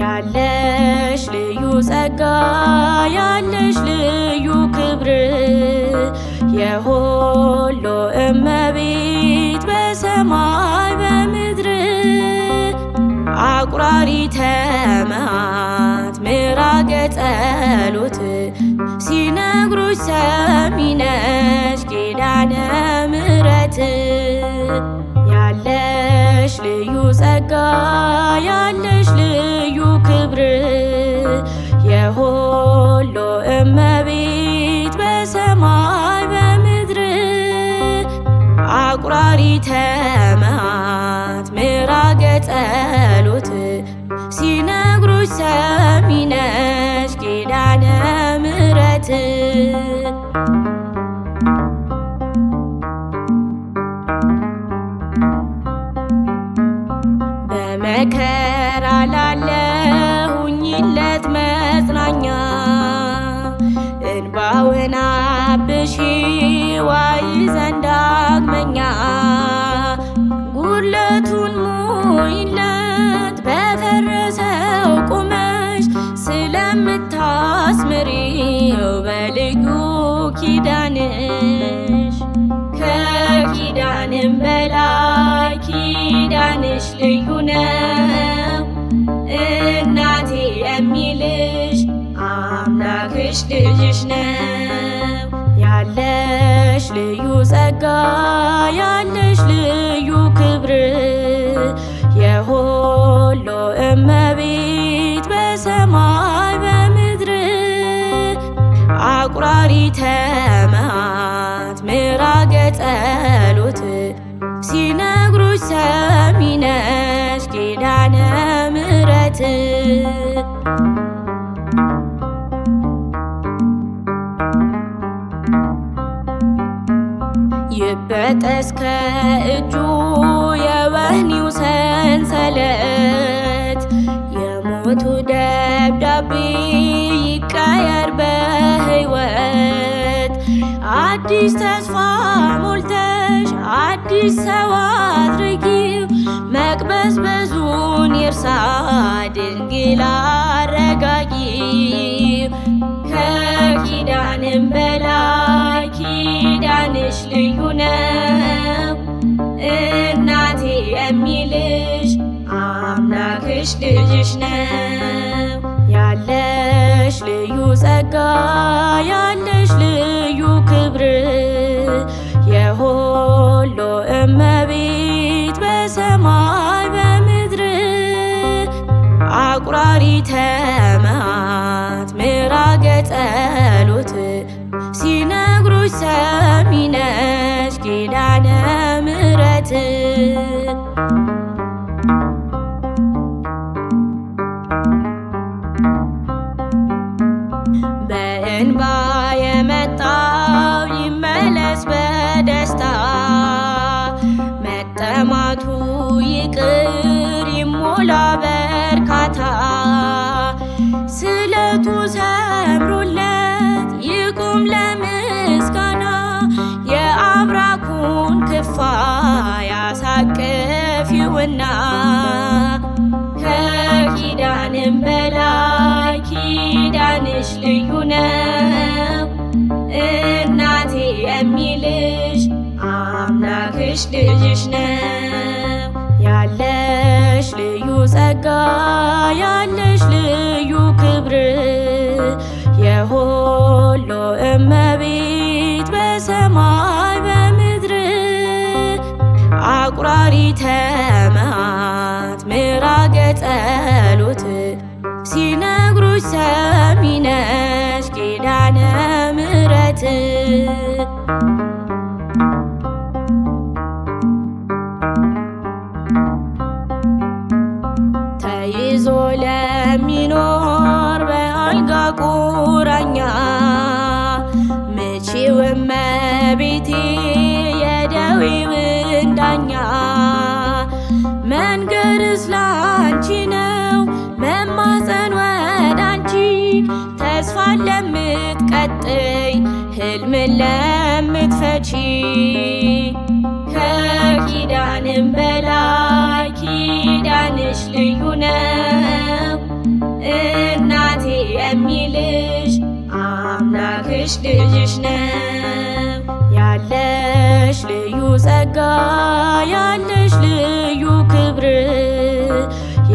ያለሽ ልዩ ጸጋ ያለሽ ልዩ ክብር የሁሉ እመቤት በሰማይ በምድር አቁራሪተ መዓት ምዕራገ ጸሎት ሲነግሩሽ ሰሚ ነሽ ኪዳነ ምሕረት ያለሽ ልዩ ጸጋ ያለሽ ልዩ ክብር የሁሉ እመቤት በሰማይ በምድር አቁራሪተ መዓት ምዕራገ ጸሎት ሲነግሩሽ ሰሚ ነሽ ኪዳነ ምሕረት በመከራ ላለሁኝለት መጽናኛ እንባውን አብሺው አይዘን ዳግመኛ ጉድለቱን ሙይለት በፈረሰው ቁመሽ ስለምታስምሪው በልዩ ኪዳንሽ ከኪዳንም በላይ ኪዳንሽ ልዩ ነው እናቴ የሚልሽ አምላክሽ ልጅሽ ነው ያለሽ ልዩ ጸጋ ያለሽ ልዩ ክብር የሁሉ እመቤት በሰማይ በምድር አቁራሪተ መዓት ምዕራገ ጸሎት ሲነግሩሽ ሰሚ ነሽ ኪዳነ ምሕረት ይበጠስ ከእጁ የወህኒው ሰንሰለት የሞቱ ደብዳቤ ይቀየር በሕይወት አዲስ ተስፋ ሞልተሽ አዲስ ሰው አድርጊው መቅበዝበዙን ይርሳ ድንግል አረጋጊው ከኪዳንም በላይ ኪዳንሽ ልዩ ነው እናቴ የሚልሽ አምላክሽ ልጅሽ ነው ያለሽ ልዩ ጸጋ ያለሽ ልዩ ክብር የሁሉ እመቤት በሰማይ በምድር አቁራሪተ መዓት ምዕራገ ጸሎት ሲነግሩሽ ሰሚ ነሽ ኪዳነ ምሕረት በእንባ የመጣው ይመለስ በደስታ መጠማቱ ይቅር ይሞላ በርካታ ስለቱ ሰምሮለት ይቁም ለምስጋና የአብራኩን ክፋይ ያሳቅፊውና ከኪዳንም በላይ ኪዳንሽ ልዩ ነው እናቴ የሚልሽ አምላክሽ ልጅሽ ነው ያለሽ ልዩ ጸጋ ያለሽ ልዩ ክብር የሁሉ እመቤት በሰማይ በምድር አቁራሪተ መዓት ምዕራገ ጸሎት ሲነግሩሽ ሰሚ ነሽ ኪዳነ ምሕረት ተይዞ ለሚኖር በአልጋ ቁራኛ ሕያዊውን ዳኛ መንገርስ ላንቺ ነው መማፀን ወዳንቺ ተስፋን ለምትቀጥይ ሕልምን ለምትፈቺ ከኪዳንም በላይ ኪዳንሽ ልዩ ነው እናቴ የሚልሽ አምላክሽ ልጅሽ ነው። ያለሽ ልዩ ጸጋ ያለሽ ልዩ ክብር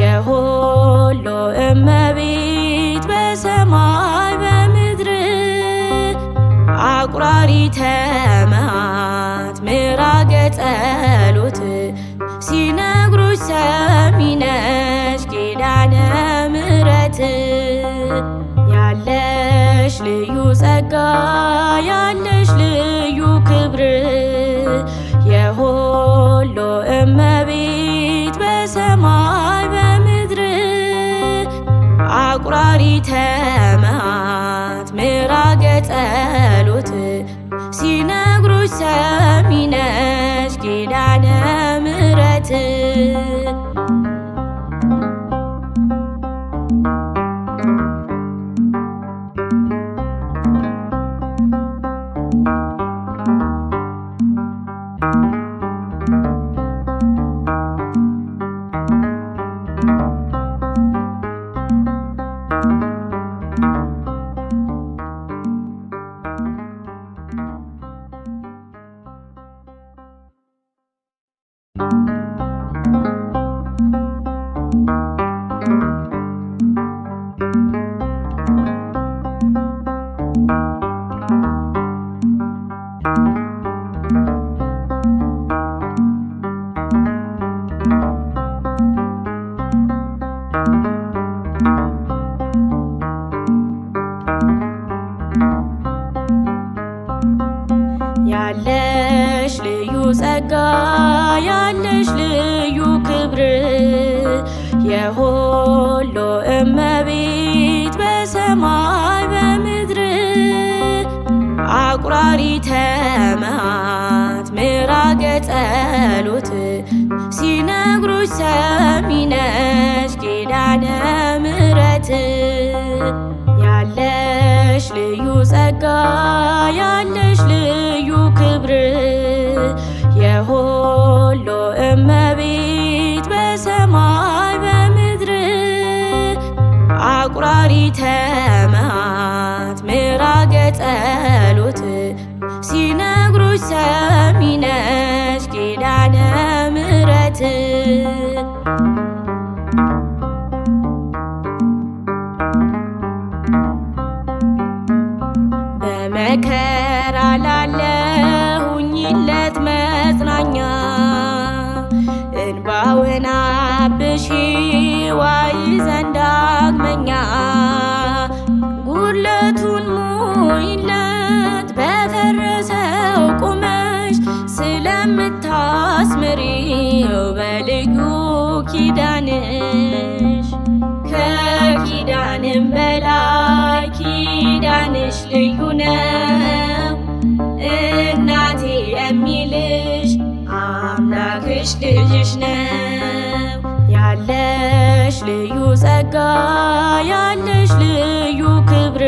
የሁሉ እመቤት በሰማይ በምድር አቁራሪተ መዓት ምዕራገ ጸሎት ሲነግሩሽ ሰሚ ነሽ ኪዳነ ምሕረት ያለሽ ልዩ ጸጋ ያለሽ ልዩ ክብር የሁሉ እመቤት በሰማይ በምድር አቁራሪተ መዓት ምዕራገ ጸሎት ሲነግሩሽ ሰሚ ነሽ ኪዳነ ምሕረት ያለሽ ልዩ ጸጋ ያለሽ ልዩ ክብር የሁሉ እመቤት በሰማይ በምድር አቁራሪተ መዓት ምዕራገ ጸሎት ሲነግሩሽ ሰሚ ነሽ ኪዳነ ምሕረት ያለሽ ልዩ ጸጋ ያለሽ ልዩ ክብር የሁሉ እመቤት በሰማይ በምድር አቁራሪተ መዓት ምዕራገ ጸሎት ሲነግሩሽ ሰሚ ነሽ ኪዳነ ምሕረት በመከራ ላለሁኝለት መጽናኛ እንባውን አብሺ ዋይ ዘንድ ዳግመኛ ጉድለቱን ሙይለት በፈረሰው ቁመሽ ስለምታስምሪው በልዩ ኪዳንሽ ከኪዳንም በላይ ኪዳንሽ ልዩ ነው እናቴ የሚልሽ አምላክሽ ልጅሽ ነው። ያለሽ ልዩ ጸጋ ያለሽ ልዩ ክብር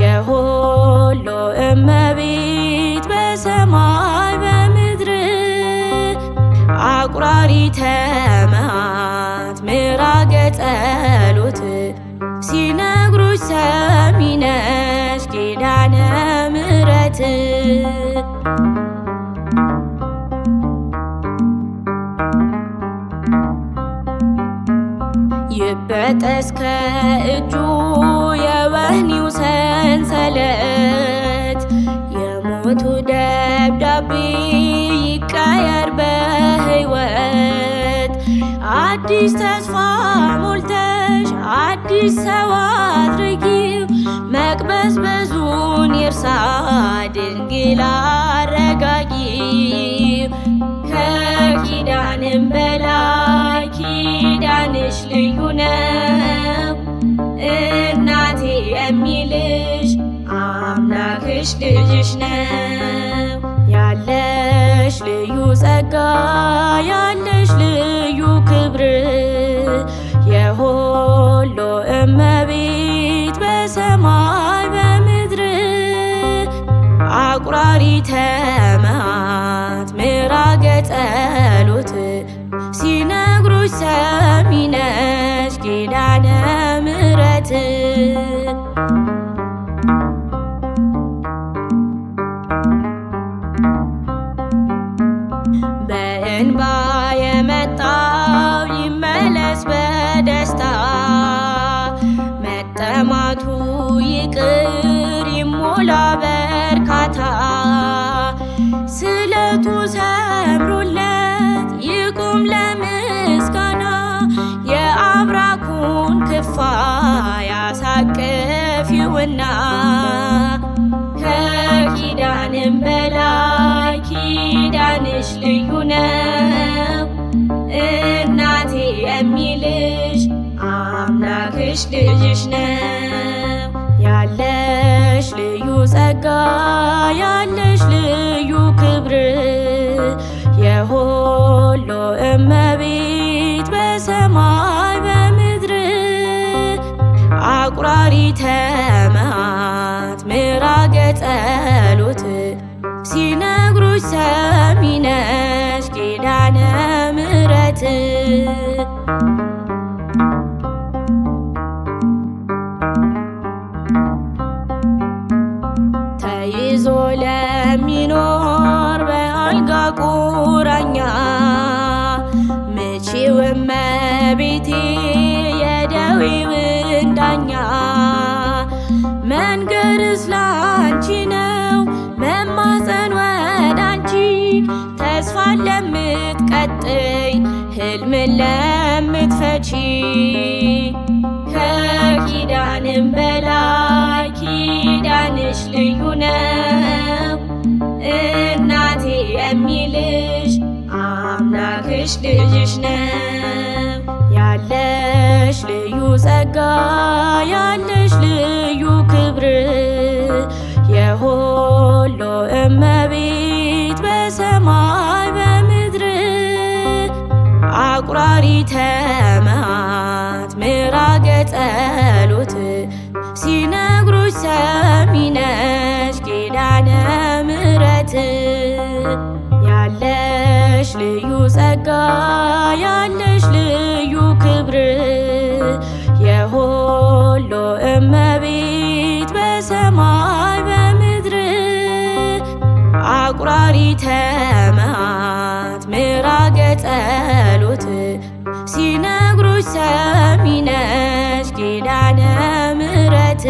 የሁሉ እመቤት በሰማይ በምድር አቁራሪተ መዓት ምዕራገ ጸሎት ሲነግሩሽ ሰሚ ነሽ ኪዳነ ምሕረት ይበጠስ ከእጁ የወህኒው ሰንሰለት የሞቱ ደብዳቤ ይቀየር በሕይወት አዲስ ተስፋ ሞልተሽ አዲስ ሰው አድርጊው መቅበዝበዙን ይርሳ ድንግል አረጋጊው ከኪዳንም በላይ ኪዳንሽ ልዩ ነው እናቴ የሚልሽ አምላክሽ ልጅሽ ነው ያለ ልዩ ጸጋ ያለሽ ልዩ ክብር የሁሉ እመቤት በሰማይ በምድር አቁራሪተ መዓት ምዕራገ ጸሎት ሲነግሩሽ ሰሚ ነሽ ኪዳነ ምሕረት በእንባ የመጣው ይመለስ በደስታ መጠማቱ ይቅር ይሞላ በርካታ ስለቱ ሰምሮለት ይቁም ለምስጋና የአብራኩን ክፋይ ያሳቅፊውና ከኪዳንም በላይ ኪዳንሽ ልዩ ነው እናቴ የሚልሽ አምላክሽ ልጅሽ ነው ያለሽ ልዩ ጸጋ ያለሽ ልዩ ክብር የሁሉ እመቤት በሰማይ በምድር አቁራሪተ መዓት ምዕራገ ጸሎት ሲነግሩሽ ሰሚ ነሽ ኪዳነ ምሕረት ተይዞ ለሚኖር በአልጋ ቁራኛ ምቺው እመቤቴ የደዌውን ዳኛ መንገርስ ላንቺ ነው መማፀን ወዳንቺ ተስፋን ለምትቀጥይ ሕልምን ለምትፈቺ ከኪዳንም በላይ ኪዳንሽ ልዩ ነው እናቴ የሚልሽ አምላክሽ ልጅሽ ነው ያለሽ ልዩ ጸጋ ያለሽ ልዩ ክብር የሁሉ እመቤት በሰማይ በምድር አቁራሪተ መዓት ምዕራገ ጸሎት ሲነግሩሽ ሰሚ ነሽ ኪዳነ ምሕረት ያለሽ ልዩ ጸጋ ያለሽ ልዩ ክብር የሁሉ እመቤት በሰማይ በምድር አቁራሪተ መዓት ምዕራገ ጸሎት ሲነግሩሽ ሰሚ ነሽ ኪዳነ ምሕረት